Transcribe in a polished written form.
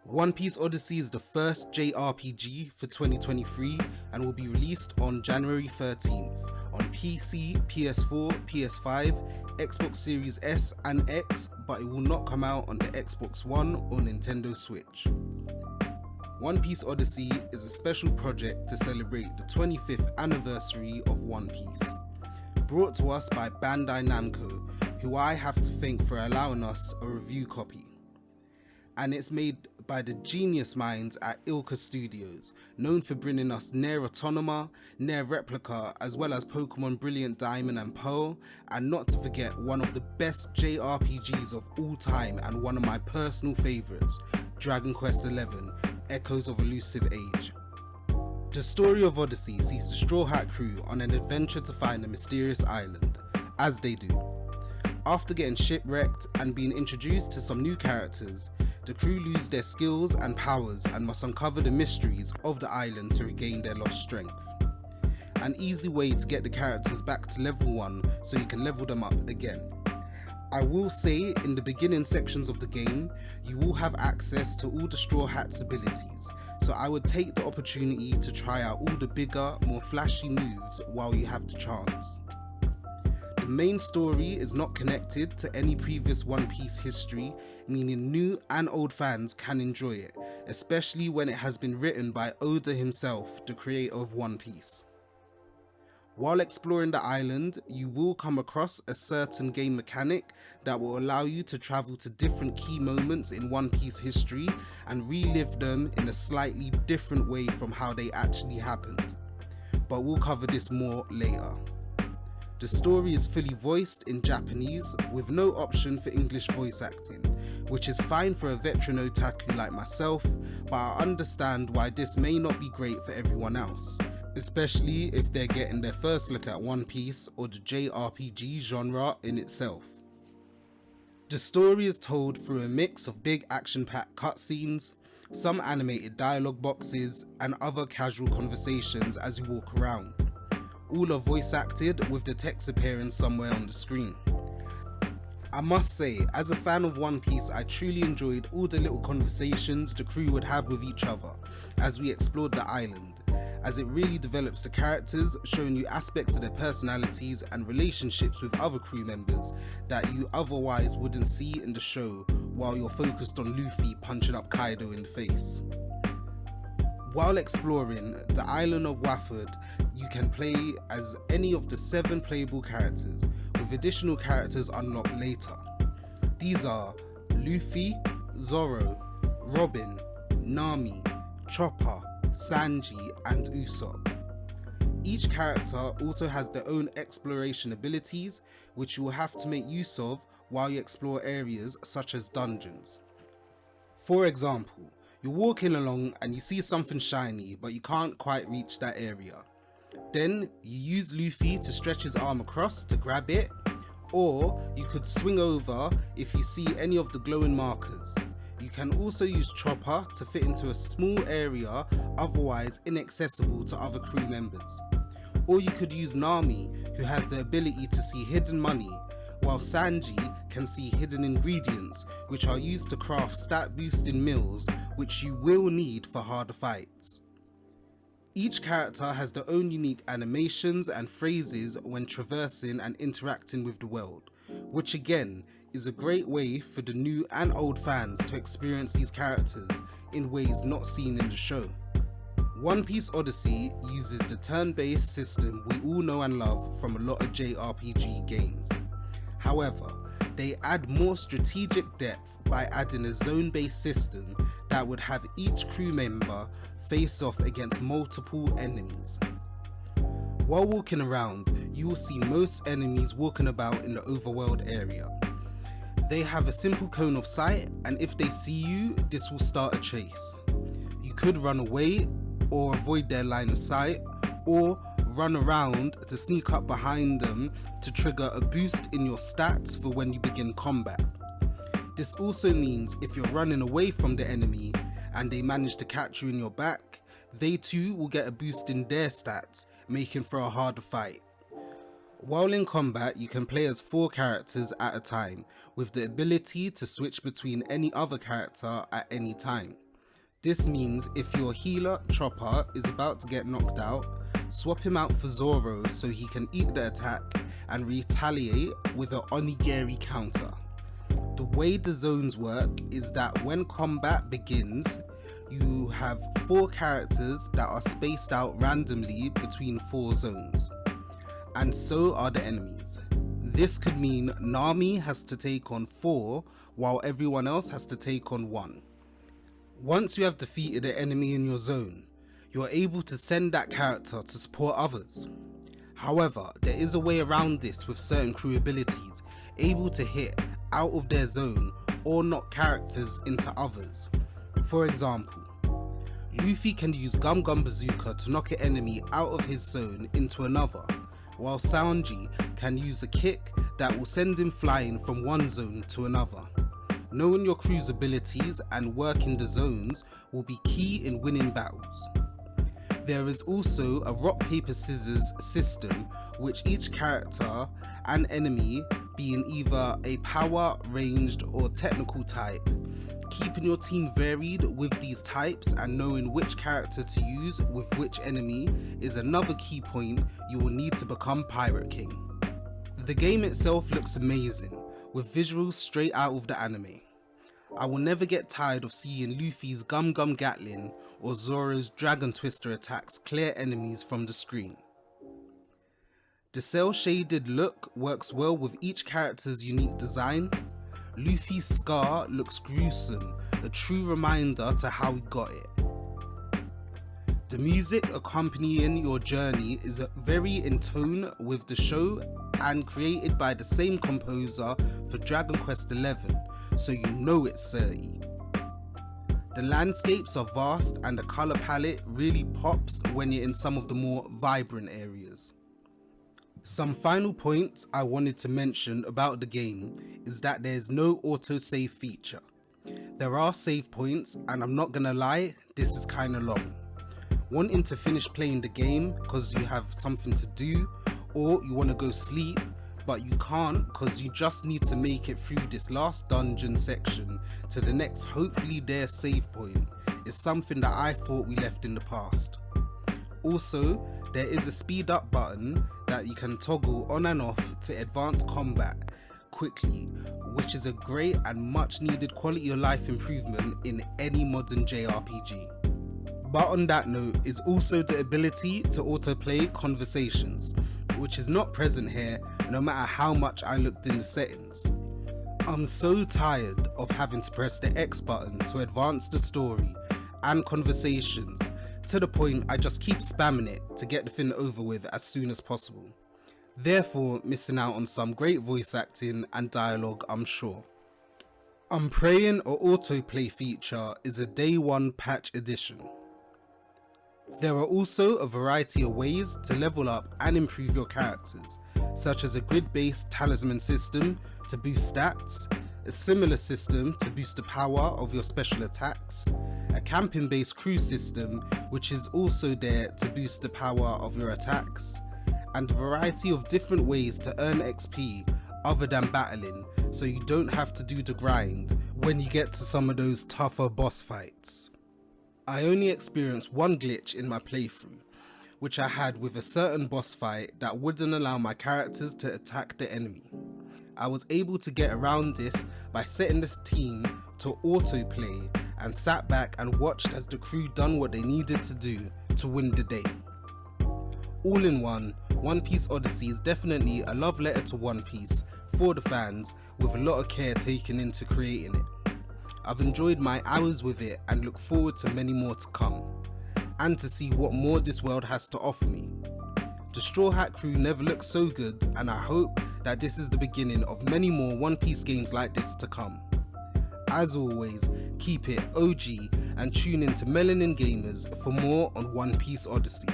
One Piece Odyssey is the first JRPG for 2023 and will be released on January 13th on PC, PS4, PS5, Xbox Series S and X, but it will not come out on the Xbox One or Nintendo Switch. One Piece Odyssey is a special project to celebrate the 25th anniversary of One Piece. Brought to us by Bandai Namco, who I have to thank for allowing us a review copy. And it's made by the genius minds at ILCA Studios, known for bringing us Nier Automata, Nier Replica, as well as Pokemon Brilliant Diamond and Pearl, and not to forget one of the best JRPGs of all time and one of my personal favourites, Dragon Quest XI, Echoes of Elusive Age. The story of Odyssey sees the Straw Hat crew on an adventure to find a mysterious island, as they do. After getting shipwrecked and being introduced to some new characters, the crew lose their skills and powers and must uncover the mysteries of the island to regain their lost strength. An easy way to get the characters back to level 1 so you can level them up again. I will say, in the beginning sections of the game, you will have access to all the Straw Hat's abilities, so I would take the opportunity to try out all the bigger, more flashy moves while you have the chance. The main story is not connected to any previous One Piece history, meaning new and old fans can enjoy it, especially when it has been written by Oda himself, the creator of One Piece. While exploring the island, you will come across a certain game mechanic that will allow you to travel to different key moments in One Piece history and relive them in a slightly different way from how they actually happened. But we'll cover this more later. The story is fully voiced in Japanese with no option for English voice acting, which is fine for a veteran otaku like myself, but I understand why this may not be great for everyone else, especially if they're getting their first look at One Piece or the JRPG genre in itself. The story is told through a mix of big action-packed cutscenes, some animated dialogue boxes, and other casual conversations as you walk around. All are voice acted with the text appearing somewhere on the screen. I must say, as a fan of One Piece, I truly enjoyed all the little conversations the crew would have with each other as we explored the island, as it really develops the characters, showing you aspects of their personalities and relationships with other crew members that you otherwise wouldn't see in the show while you're focused on Luffy punching up Kaido in the face. While exploring the island of Wafud, you can play as any of the 7 playable characters, with additional characters unlocked later. These are Luffy, Zoro, Robin, Nami, Chopper, Sanji, and Usopp. Each character also has their own exploration abilities, which you will have to make use of while you explore areas such as dungeons. For example, you're walking along and you see something shiny, but you can't quite reach that area. Then you use Luffy to stretch his arm across to grab it, or you could swing over if you see any of the glowing markers. You can also use Chopper to fit into a small area otherwise inaccessible to other crew members. Or you could use Nami, who has the ability to see hidden money, while Sanji can see hidden ingredients which are used to craft stat boosting mills, which you will need for harder fights. Each character has their own unique animations and phrases when traversing and interacting with the world, which again is a great way for the new and old fans to experience these characters in ways not seen in the show. One Piece Odyssey uses the turn-based system we all know and love from a lot of JRPG games. However, they add more strategic depth by adding a zone-based system that would have each crew member face off against multiple enemies. While walking around, you will see most enemies walking about in the overworld area. They have a simple cone of sight, and if they see you, this will start a chase. You could run away or avoid their line of sight, or run around to sneak up behind them to trigger a boost in your stats for when you begin combat. This also means if you're running away from the enemy and they manage to catch you in your back, they too will get a boost in their stats, making for a harder fight. While in combat, you can play as 4 characters at a time, with the ability to switch between any other character at any time. This means if your healer, Chopper, is about to get knocked out, swap him out for Zoro so he can eat the attack and retaliate with an onigiri counter. The way the zones work is that when combat begins, you have 4 characters that are spaced out randomly between 4 zones, and so are the enemies. This could mean Nami has to take on 4 while everyone else has to take on 1. Once you have defeated an enemy in your zone, you're able to send that character to support others. However, there is a way around this with certain crew abilities able to hit out of their zone or knock characters into others. For example, Luffy can use Gum Gum Bazooka to knock an enemy out of his zone into another, while Sanji can use a kick that will send him flying from one zone to another. Knowing your crew's abilities and working the zones will be key in winning battles. There is also a rock paper scissors system, which each character and enemy being either a power, ranged or technical type. Keeping your team varied with these types and knowing which character to use with which enemy is another key point you will need to become Pirate King. The game itself looks amazing, with visuals straight out of the anime. I will never get tired of seeing Luffy's Gum Gum Gatling or Zoro's Dragon Twister attacks clear enemies from the screen. The cel shaded look works well with each character's unique design. Luffy's scar looks gruesome, a true reminder to how he got it. The music accompanying your journey is very in tone with the show and created by the same composer for Dragon Quest XI, so you know it's 30. The landscapes are vast and the colour palette really pops when you're in some of the more vibrant areas. Some final points I wanted to mention about the game is that there's no autosave feature. There are save points and I'm not gonna lie, this is kinda long. Wanting to finish playing the game because you have something to do or you want to go sleep but you can't because you just need to make it through this last dungeon section to the next hopefully their save point is something that I thought we left in the past. Also, there is a speed up button that you can toggle on and off to advance combat quickly, which is a great and much needed quality of life improvement in any modern JRPG. But on that note is also the ability to autoplay conversations, which is not present here no matter how much I looked in the settings. I'm so tired of having to press the X button to advance the story and conversations to the point I just keep spamming it to get the thing over with as soon as possible. Therefore missing out on some great voice acting and dialogue, I'm sure. I'm praying an autoplay feature is a day one patch addition. There are also a variety of ways to level up and improve your characters, such as a grid-based talisman system to boost stats, a similar system to boost the power of your special attacks, a camping-based crew system which is also there to boost the power of your attacks, and a variety of different ways to earn XP other than battling, so you don't have to do the grind when you get to some of those tougher boss fights. I only experienced one glitch in my playthrough, which I had with a certain boss fight that wouldn't allow my characters to attack the enemy. I was able to get around this by setting this team to autoplay and sat back and watched as the crew done what they needed to do to win the day. All in one, One Piece Odyssey is definitely a love letter to One Piece for the fans, with a lot of care taken into creating it. I've enjoyed my hours with it and look forward to many more to come, and to see what more this world has to offer me. The Straw Hat crew never looked so good, and I hope that this is the beginning of many more One Piece games like this to come. As always, keep it OG and tune in to MelaninGamers for more on One Piece Odyssey.